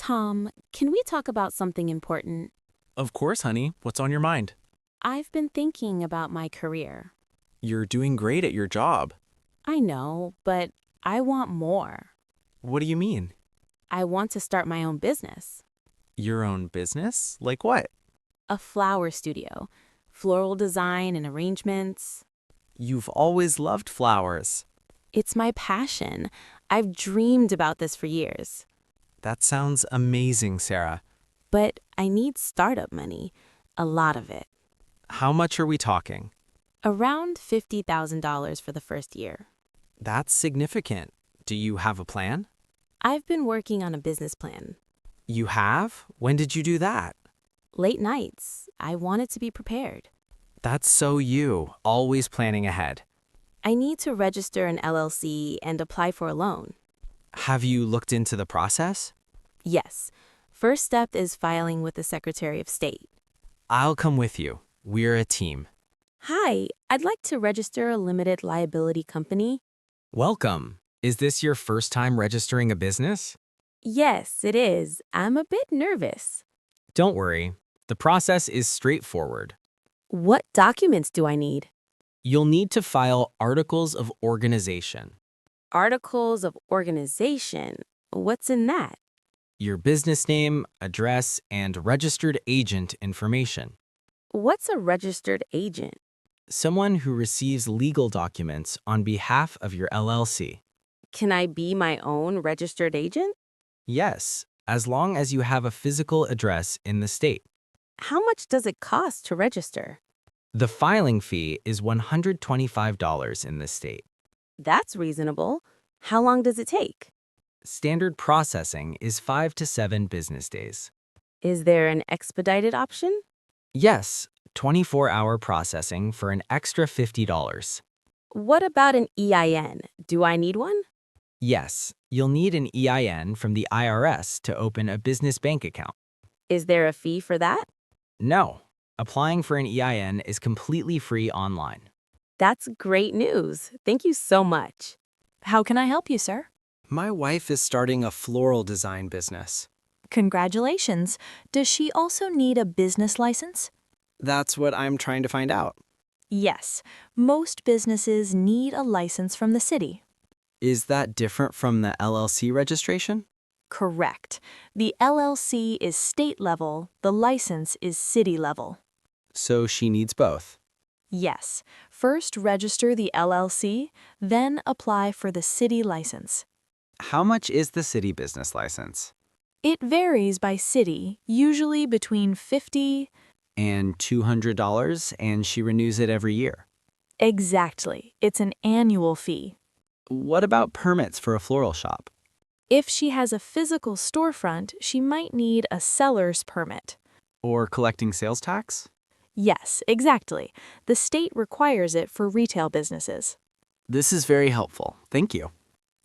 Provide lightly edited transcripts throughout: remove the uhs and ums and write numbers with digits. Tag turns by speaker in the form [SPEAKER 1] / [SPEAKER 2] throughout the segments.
[SPEAKER 1] Tom, can we talk about something important?
[SPEAKER 2] Of course, honey. What's on your mind?
[SPEAKER 1] I've been thinking about my career.
[SPEAKER 2] You're doing great at your job.
[SPEAKER 1] I know, but I want more.
[SPEAKER 2] What do you mean?
[SPEAKER 1] I want to start my own business.
[SPEAKER 2] Your own business? Like what?
[SPEAKER 1] A flower studio, floral design and arrangements.
[SPEAKER 2] You've always loved flowers.
[SPEAKER 1] It's my passion. I've dreamed about this for years.
[SPEAKER 2] That sounds amazing, Sarah.
[SPEAKER 1] But I need startup money, a lot of it.
[SPEAKER 2] How much are we talking?
[SPEAKER 1] Around $50,000 for the first year.
[SPEAKER 2] That's significant. Do you have a plan?
[SPEAKER 1] I've been working on a business plan.
[SPEAKER 2] You have? When did you do that?
[SPEAKER 1] Late nights. I wanted to be prepared.
[SPEAKER 2] That's so you, always planning ahead.
[SPEAKER 1] I need to register an LLC and apply for a loan.
[SPEAKER 2] Have you looked into the process?
[SPEAKER 1] Yes. First step is filing with the Secretary of State.
[SPEAKER 2] I'll come with you. We're a team.
[SPEAKER 1] Hi, I'd like to register a limited liability company.
[SPEAKER 3] Welcome. Is this your first time registering a business?
[SPEAKER 1] Yes, it is. I'm a bit nervous.
[SPEAKER 3] Don't worry. The process is straightforward.
[SPEAKER 1] What documents do I need?
[SPEAKER 3] You'll need to file articles of organization.
[SPEAKER 1] Articles of organization. What's in that?
[SPEAKER 3] Your business name, address, and registered agent information.
[SPEAKER 1] What's a registered agent?
[SPEAKER 3] Someone who receives legal documents on behalf of your LLC.
[SPEAKER 1] Can I be my own registered agent?
[SPEAKER 3] Yes, as long as you have a physical address in the state.
[SPEAKER 1] How much does it cost to register?
[SPEAKER 3] The filing fee is $125 in this state.
[SPEAKER 1] That's reasonable. How long does it take?
[SPEAKER 3] Standard processing is 5 to 7 business days.
[SPEAKER 1] Is there an expedited option?
[SPEAKER 3] Yes, 24-hour processing for an extra $50.
[SPEAKER 1] What about an EIN? Do I need one?
[SPEAKER 3] Yes, you'll need an EIN from the IRS to open a business bank account.
[SPEAKER 1] Is there a fee for that?
[SPEAKER 3] No, applying for an EIN is completely free online.
[SPEAKER 1] That's great news. Thank you so much.
[SPEAKER 4] How can I help you, sir?
[SPEAKER 5] My wife is starting a floral design business.
[SPEAKER 4] Congratulations. Does she also need a business license?
[SPEAKER 5] That's what I'm trying to find out.
[SPEAKER 4] Yes. Most businesses need a license from the city.
[SPEAKER 5] Is that different from the LLC registration?
[SPEAKER 4] Correct. The LLC is state level, the license is city level.
[SPEAKER 5] So she needs both.
[SPEAKER 4] Yes. First register the LLC, then apply for the city license.
[SPEAKER 5] How much is the city business license?
[SPEAKER 4] It varies by city, usually between $50.
[SPEAKER 5] And $200, and she renews it every year.
[SPEAKER 4] Exactly. It's an annual fee.
[SPEAKER 5] What about permits for a floral shop?
[SPEAKER 4] If she has a physical storefront, she might need a seller's permit.
[SPEAKER 5] Or collecting sales tax?
[SPEAKER 4] Yes, exactly. The state requires it for retail businesses.
[SPEAKER 5] This is very helpful. Thank you.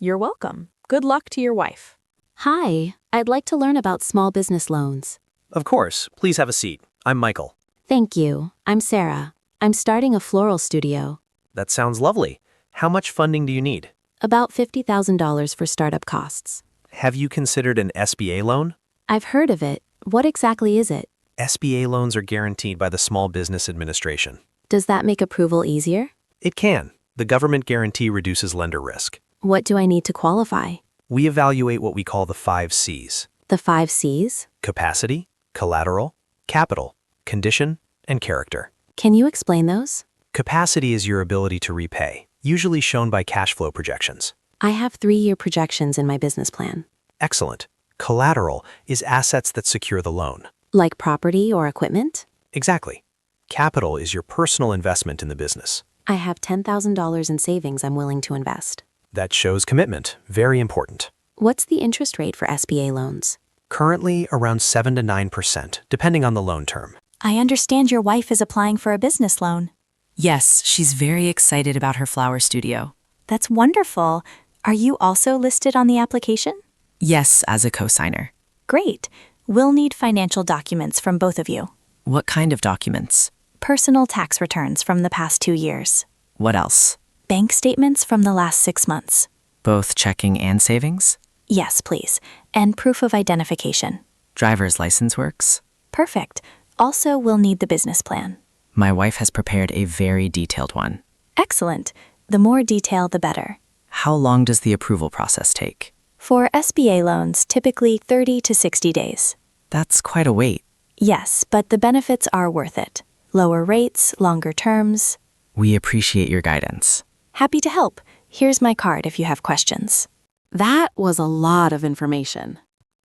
[SPEAKER 4] You're welcome. Good luck to your wife.
[SPEAKER 1] Hi, I'd like to learn about small business loans.
[SPEAKER 6] Of course. Please have a seat. I'm Michael.
[SPEAKER 1] Thank you. I'm Sarah. I'm starting a floral studio.
[SPEAKER 6] That sounds lovely. How much funding do you need?
[SPEAKER 1] About $50,000 for startup costs.
[SPEAKER 6] Have you considered an SBA loan?
[SPEAKER 1] I've heard of it. What exactly is it?
[SPEAKER 6] SBA loans are guaranteed by the Small Business Administration.
[SPEAKER 1] Does that make approval easier?
[SPEAKER 6] It can. The government guarantee reduces lender risk.
[SPEAKER 1] What do I need to qualify?
[SPEAKER 6] We evaluate what we call the 5 C's:
[SPEAKER 1] The 5 C's?
[SPEAKER 6] capacity, collateral, capital, condition, and character.
[SPEAKER 1] Can you explain those?
[SPEAKER 6] Capacity is your ability to repay, usually shown by cash flow projections.
[SPEAKER 1] I have 3-year projections in my business plan.
[SPEAKER 6] Excellent. Collateral is assets that secure the loan.
[SPEAKER 1] Like property or equipment?
[SPEAKER 6] Exactly. Capital is your personal investment in the business.
[SPEAKER 1] I have $10,000 in savings I'm willing to invest.
[SPEAKER 6] That shows commitment. Very important.
[SPEAKER 1] What's the interest rate for SBA loans?
[SPEAKER 6] Currently around 7 to 9%, depending on the loan term.
[SPEAKER 4] I understand your wife is applying for a business loan.
[SPEAKER 7] Yes, she's very excited about her flower studio.
[SPEAKER 4] That's wonderful. Are you also listed on the application?
[SPEAKER 7] Yes, as a co-signer.
[SPEAKER 4] Great. We'll need financial documents from both of you.
[SPEAKER 7] What kind of documents?
[SPEAKER 4] Personal tax returns from the past 2 years.
[SPEAKER 7] What else?
[SPEAKER 4] Bank statements from the last 6 months.
[SPEAKER 7] Both checking and savings?
[SPEAKER 4] Yes, please. And proof of identification.
[SPEAKER 7] Driver's license works.
[SPEAKER 4] Perfect. Also, we'll need the business plan.
[SPEAKER 7] My wife has prepared a very detailed one.
[SPEAKER 4] Excellent. The more detail, the better.
[SPEAKER 7] How long does the approval process take?
[SPEAKER 4] For SBA loans, typically 30 to 60 days.
[SPEAKER 7] That's quite a wait.
[SPEAKER 4] Yes, but the benefits are worth it. Lower rates, longer terms.
[SPEAKER 7] We appreciate your guidance.
[SPEAKER 4] Happy to help. Here's my card if you have questions.
[SPEAKER 1] That was a lot of information.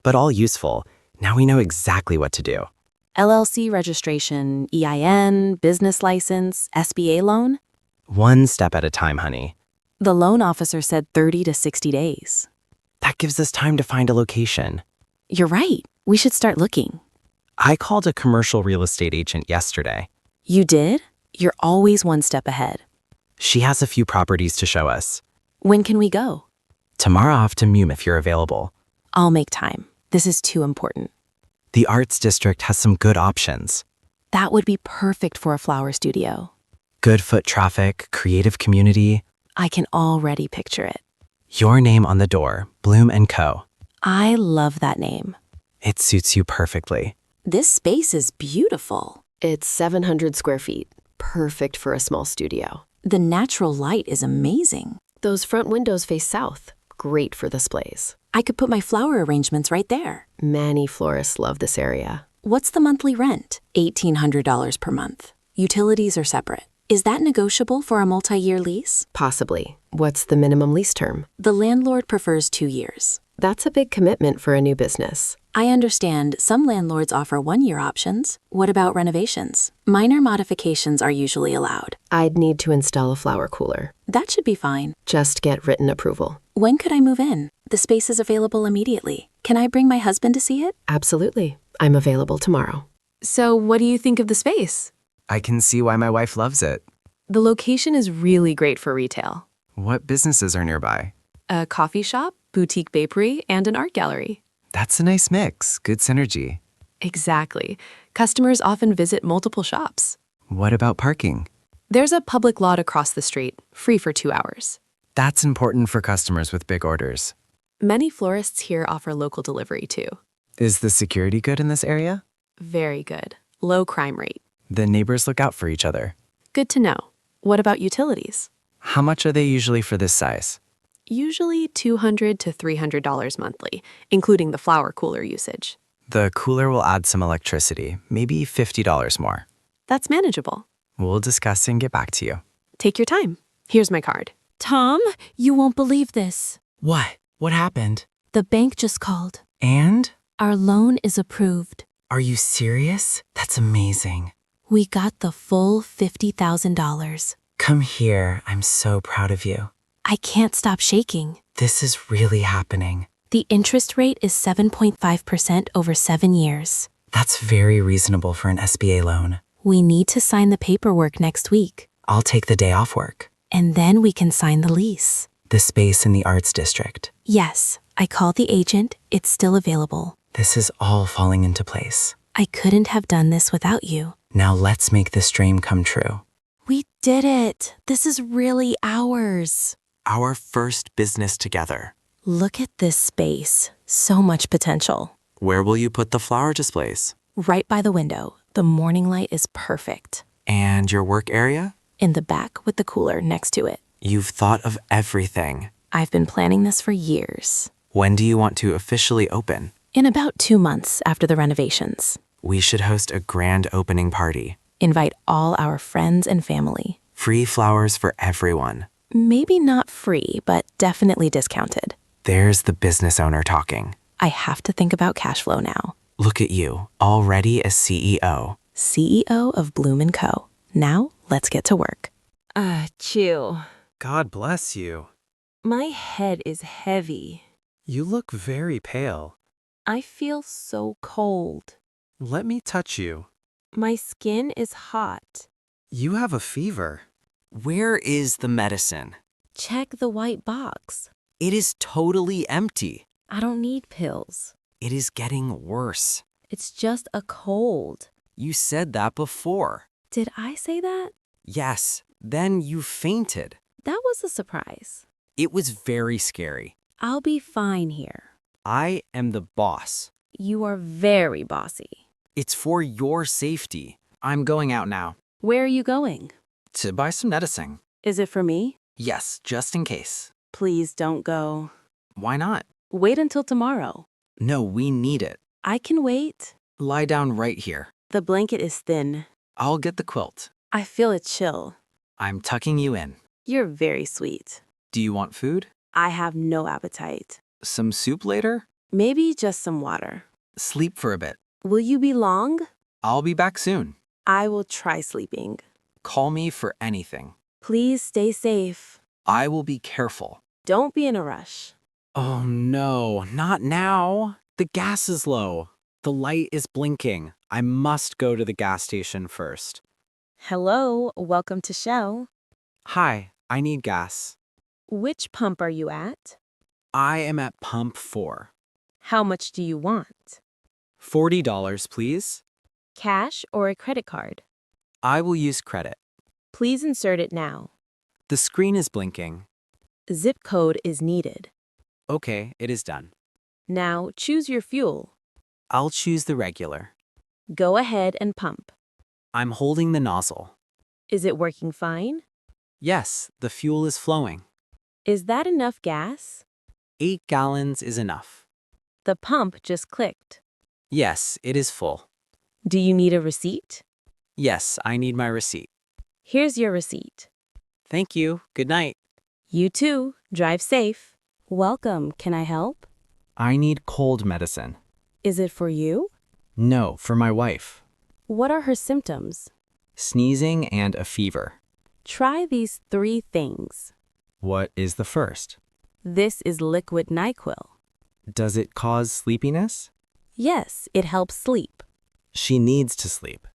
[SPEAKER 5] But all useful. Now we know exactly what to do.
[SPEAKER 1] LLC registration, EIN, business license, SBA loan?
[SPEAKER 5] One step at a time, honey.
[SPEAKER 1] The loan officer said 30 to 60 days.
[SPEAKER 5] That gives us time to find a location.
[SPEAKER 1] You're right. We should start looking.
[SPEAKER 5] I called a commercial real estate agent yesterday.
[SPEAKER 1] You did? You're always one step ahead.
[SPEAKER 5] She has a few properties to show us.
[SPEAKER 1] When can we go?
[SPEAKER 5] Tomorrow afternoon if you're available.
[SPEAKER 1] I'll make time. This is too important.
[SPEAKER 5] The Arts District has some good options.
[SPEAKER 1] That would be perfect for a flower studio.
[SPEAKER 5] Good foot traffic, creative community.
[SPEAKER 1] I can already picture it.
[SPEAKER 5] Your name on the door, Bloom & Co.
[SPEAKER 1] I love that name.
[SPEAKER 5] It suits you perfectly.
[SPEAKER 1] This space is beautiful.
[SPEAKER 8] It's 700 square feet, perfect for a small studio.
[SPEAKER 1] The natural light is amazing.
[SPEAKER 8] Those front windows face south, great for displays.
[SPEAKER 1] I could put my flower arrangements right there.
[SPEAKER 8] Many florists love this area.
[SPEAKER 1] What's the monthly rent? $1,800 per month. Utilities are separate. Is that negotiable for a multi-year lease?
[SPEAKER 8] Possibly. What's the minimum lease term?
[SPEAKER 1] The landlord prefers 2 years.
[SPEAKER 8] That's a big commitment for a new business.
[SPEAKER 1] I understand some landlords offer 1-year options. What about renovations? Minor modifications are usually allowed.
[SPEAKER 8] I'd need to install a flower cooler.
[SPEAKER 1] That should be fine.
[SPEAKER 8] Just get written approval.
[SPEAKER 1] When could I move in? The space is available immediately. Can I bring my husband to see it?
[SPEAKER 8] Absolutely. I'm available tomorrow.
[SPEAKER 9] So, what do you think of the space?
[SPEAKER 3] I can see why my wife loves it.
[SPEAKER 9] The location is really great for retail.
[SPEAKER 3] What businesses are nearby?
[SPEAKER 9] A coffee shop, boutique bakery, and an art gallery.
[SPEAKER 3] That's a nice mix. Good synergy.
[SPEAKER 9] Exactly. Customers often visit multiple shops.
[SPEAKER 3] What about parking?
[SPEAKER 9] There's a public lot across the street, free for 2 hours.
[SPEAKER 3] That's important for customers with big orders.
[SPEAKER 9] Many florists here offer local delivery too.
[SPEAKER 3] Is the security good in this area?
[SPEAKER 9] Very good. Low crime rate.
[SPEAKER 3] The neighbors look out for each other.
[SPEAKER 9] Good to know. What about utilities?
[SPEAKER 3] How much are they usually for this size?
[SPEAKER 9] Usually $200 to $300 monthly, including the flower cooler usage.
[SPEAKER 3] The cooler will add some electricity, maybe $50 more.
[SPEAKER 9] That's manageable.
[SPEAKER 3] We'll discuss and get back to you.
[SPEAKER 9] Take your time. Here's my card.
[SPEAKER 10] Tom, you won't believe this.
[SPEAKER 3] What? What happened?
[SPEAKER 10] The bank just called.
[SPEAKER 3] And?
[SPEAKER 10] Our loan is approved.
[SPEAKER 3] Are you serious? That's amazing.
[SPEAKER 10] We got the full $50,000.
[SPEAKER 3] Come here. I'm so proud of you.
[SPEAKER 10] I can't stop shaking.
[SPEAKER 3] This is really happening.
[SPEAKER 10] The interest rate is 7.5% over 7 years.
[SPEAKER 3] That's very reasonable for an SBA loan.
[SPEAKER 10] We need to sign the paperwork next week.
[SPEAKER 3] I'll take the day off work.
[SPEAKER 10] And then we can sign the lease.
[SPEAKER 3] The space in the Arts District.
[SPEAKER 10] Yes, I called the agent. It's still available.
[SPEAKER 3] This is all falling into place.
[SPEAKER 10] I couldn't have done this without you.
[SPEAKER 3] Now let's make this dream come true.
[SPEAKER 10] We did it. This is really ours.
[SPEAKER 2] Our first business together.
[SPEAKER 1] Look at this space. So much potential.
[SPEAKER 2] Where will you put the flower displays?
[SPEAKER 1] Right by the window. The morning light is perfect.
[SPEAKER 2] And your work area?
[SPEAKER 1] In the back with the cooler next to it.
[SPEAKER 2] You've thought of everything.
[SPEAKER 1] I've been planning this for years.
[SPEAKER 2] When do you want to officially open?
[SPEAKER 1] In about 2 months after the renovations.
[SPEAKER 2] We should host a grand opening party.
[SPEAKER 1] Invite all our friends and family.
[SPEAKER 2] Free flowers for everyone.
[SPEAKER 1] Maybe not free, but definitely discounted.
[SPEAKER 2] There's the business owner talking.
[SPEAKER 1] I have to think about cash flow now.
[SPEAKER 2] Look at you, already a CEO.
[SPEAKER 1] CEO of Bloom & Co. Now, let's get to work.
[SPEAKER 11] Chill.
[SPEAKER 6] God bless you.
[SPEAKER 11] My head is heavy.
[SPEAKER 6] You look very pale.
[SPEAKER 11] I feel so cold.
[SPEAKER 6] Let me touch you.
[SPEAKER 11] My skin is hot.
[SPEAKER 6] You have a fever.
[SPEAKER 5] Where is the medicine?
[SPEAKER 11] Check the white box.
[SPEAKER 5] It is totally empty.
[SPEAKER 11] I don't need pills.
[SPEAKER 5] It is getting worse.
[SPEAKER 11] It's just a cold.
[SPEAKER 5] You said that before.
[SPEAKER 11] Did I say that?
[SPEAKER 5] Yes, then you fainted.
[SPEAKER 11] That was a surprise.
[SPEAKER 5] It was very scary.
[SPEAKER 11] I'll be fine here.
[SPEAKER 5] I am the boss.
[SPEAKER 11] You are very bossy.
[SPEAKER 2] It's for your safety. I'm going out now.
[SPEAKER 11] Where are you going?
[SPEAKER 2] To buy some medicine.
[SPEAKER 11] Is it for me?
[SPEAKER 2] Yes, just in case.
[SPEAKER 11] Please don't go.
[SPEAKER 2] Why not?
[SPEAKER 11] Wait until tomorrow.
[SPEAKER 2] No, we need it.
[SPEAKER 11] I can wait.
[SPEAKER 2] Lie down right here.
[SPEAKER 11] The blanket is thin.
[SPEAKER 2] I'll get the quilt.
[SPEAKER 11] I feel a chill.
[SPEAKER 2] I'm tucking you in.
[SPEAKER 11] You're very sweet.
[SPEAKER 2] Do you want food?
[SPEAKER 11] I have no appetite.
[SPEAKER 2] Some soup later?
[SPEAKER 11] Maybe just some water.
[SPEAKER 2] Sleep for a bit.
[SPEAKER 11] Will you be long?
[SPEAKER 2] I'll be back soon.
[SPEAKER 11] I will try sleeping.
[SPEAKER 2] Call me for anything.
[SPEAKER 11] Please stay safe.
[SPEAKER 2] I will be careful.
[SPEAKER 11] Don't be in a rush.
[SPEAKER 5] Oh no, not now. The gas is low. The light is blinking. I must go to the gas station first.
[SPEAKER 11] Hello, welcome to Shell.
[SPEAKER 5] Hi, I need gas.
[SPEAKER 11] Which pump are you at?
[SPEAKER 5] I am at pump 4.
[SPEAKER 11] How much do you want?
[SPEAKER 5] $40, please.
[SPEAKER 11] Cash or a credit card?
[SPEAKER 5] I will use credit.
[SPEAKER 11] Please insert it now.
[SPEAKER 5] The screen is blinking.
[SPEAKER 11] Zip code is needed.
[SPEAKER 5] Okay, it is done.
[SPEAKER 11] Now choose your fuel.
[SPEAKER 5] I'll choose the regular.
[SPEAKER 11] Go ahead and pump.
[SPEAKER 5] I'm holding the nozzle.
[SPEAKER 11] Is it working fine?
[SPEAKER 5] Yes, the fuel is flowing.
[SPEAKER 11] Is that enough gas?
[SPEAKER 5] 8 gallons is enough.
[SPEAKER 11] The pump just clicked.
[SPEAKER 5] Yes, it is full.
[SPEAKER 11] Do you need a receipt?
[SPEAKER 5] Yes, I need my receipt.
[SPEAKER 11] Here's your receipt.
[SPEAKER 5] Thank you. Good night.
[SPEAKER 11] You too. Drive safe. Welcome. Can I help?
[SPEAKER 3] I need cold medicine.
[SPEAKER 11] Is it for you?
[SPEAKER 3] No, for my wife.
[SPEAKER 11] What are her symptoms?
[SPEAKER 3] Sneezing and a fever.
[SPEAKER 11] Try these 3 things.
[SPEAKER 3] What is the first?
[SPEAKER 11] This is liquid NyQuil.
[SPEAKER 3] Does it cause sleepiness?
[SPEAKER 11] Yes, it helps sleep.
[SPEAKER 3] She needs to sleep.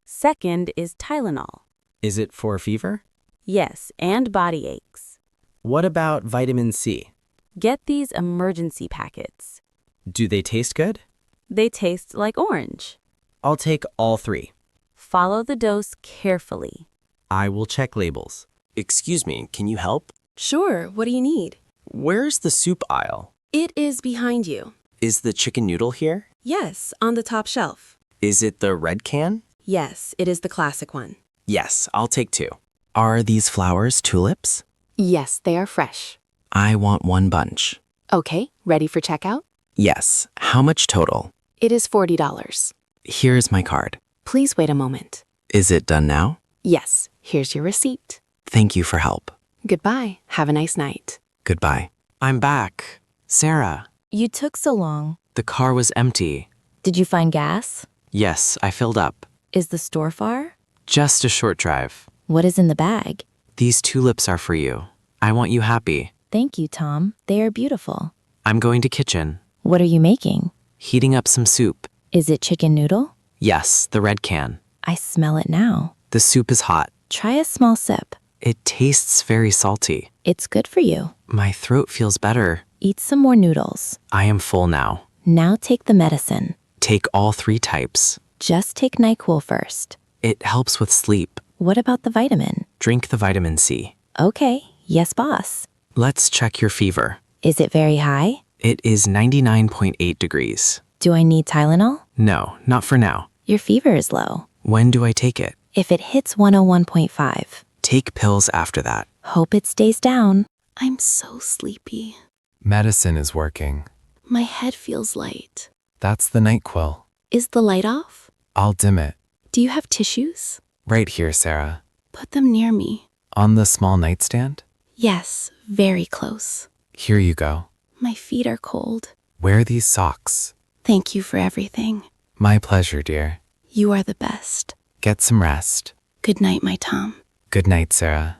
[SPEAKER 11] Second is Tylenol.
[SPEAKER 3] Is it for fever?
[SPEAKER 11] Yes, and body aches.
[SPEAKER 3] What about vitamin C?
[SPEAKER 11] Get these emergency packets.
[SPEAKER 3] Do they taste good?
[SPEAKER 11] They taste like orange.
[SPEAKER 3] I'll take all 3.
[SPEAKER 11] Follow the dose carefully.
[SPEAKER 3] I will check labels.
[SPEAKER 12] Excuse me, can you help?
[SPEAKER 9] Sure, what do you need?
[SPEAKER 12] Where's the soup aisle?
[SPEAKER 9] It is behind you.
[SPEAKER 12] Is the chicken noodle here?
[SPEAKER 9] Yes, on the top shelf.
[SPEAKER 12] Is it the red can?
[SPEAKER 9] Yes, it is the classic one.
[SPEAKER 12] Yes, I'll take 2. Are these flowers tulips?
[SPEAKER 8] Yes, they are fresh.
[SPEAKER 12] I want 1 bunch.
[SPEAKER 8] Okay, ready for checkout?
[SPEAKER 12] Yes, how much total?
[SPEAKER 8] It is $40.
[SPEAKER 12] Here's my card.
[SPEAKER 8] Please wait a moment.
[SPEAKER 12] Is it done now?
[SPEAKER 8] Yes, here's your receipt.
[SPEAKER 12] Thank you for help.
[SPEAKER 8] Goodbye. Have a nice night.
[SPEAKER 12] Goodbye. I'm back. Sarah,
[SPEAKER 10] You took so long.
[SPEAKER 12] the car was empty.
[SPEAKER 10] Did you find gas?
[SPEAKER 12] Yes, I filled up.
[SPEAKER 10] Is the store far?
[SPEAKER 12] Just a short drive.
[SPEAKER 10] What is in the bag?
[SPEAKER 12] These tulips are for you. I want you happy.
[SPEAKER 10] Thank you, Tom. They are beautiful.
[SPEAKER 12] I'm going to kitchen.
[SPEAKER 10] What are you making?
[SPEAKER 12] Heating up some soup.
[SPEAKER 10] Is it chicken noodle?
[SPEAKER 12] Yes, the red can.
[SPEAKER 10] I smell it now.
[SPEAKER 12] The soup is hot.
[SPEAKER 10] Try a small sip.
[SPEAKER 12] It tastes very salty.
[SPEAKER 10] It's good for you.
[SPEAKER 12] My throat feels better.
[SPEAKER 10] Eat some more noodles.
[SPEAKER 12] I am full now.
[SPEAKER 10] Now take the medicine.
[SPEAKER 12] Take all 3 types.
[SPEAKER 10] Just take NyQuil first.
[SPEAKER 12] It helps with sleep.
[SPEAKER 10] What about the vitamin?
[SPEAKER 12] Drink the vitamin C.
[SPEAKER 10] Okay, yes, boss.
[SPEAKER 12] Let's check your fever.
[SPEAKER 10] Is it very high?
[SPEAKER 12] It is 99.8 degrees.
[SPEAKER 10] Do I need Tylenol?
[SPEAKER 12] No, not for now.
[SPEAKER 10] Your fever is low.
[SPEAKER 12] When do I take it?
[SPEAKER 10] If it hits 101.5,
[SPEAKER 12] Take pills after that.
[SPEAKER 10] hope it stays down.
[SPEAKER 11] I'm so sleepy.
[SPEAKER 13] Medicine is working.
[SPEAKER 11] My head feels light.
[SPEAKER 13] That's the NyQuil.
[SPEAKER 11] Is the light off?
[SPEAKER 13] I'll dim it.
[SPEAKER 11] Do you have tissues?
[SPEAKER 13] Right here, Sarah.
[SPEAKER 11] Put them near me.
[SPEAKER 13] On the small nightstand?
[SPEAKER 11] Yes, very close.
[SPEAKER 13] Here you go.
[SPEAKER 11] My feet are cold.
[SPEAKER 13] Wear these socks.
[SPEAKER 11] Thank you for everything.
[SPEAKER 13] My pleasure, dear.
[SPEAKER 11] You are the best.
[SPEAKER 13] Get some rest.
[SPEAKER 11] Good night, my Tom.
[SPEAKER 13] Good night, Sarah.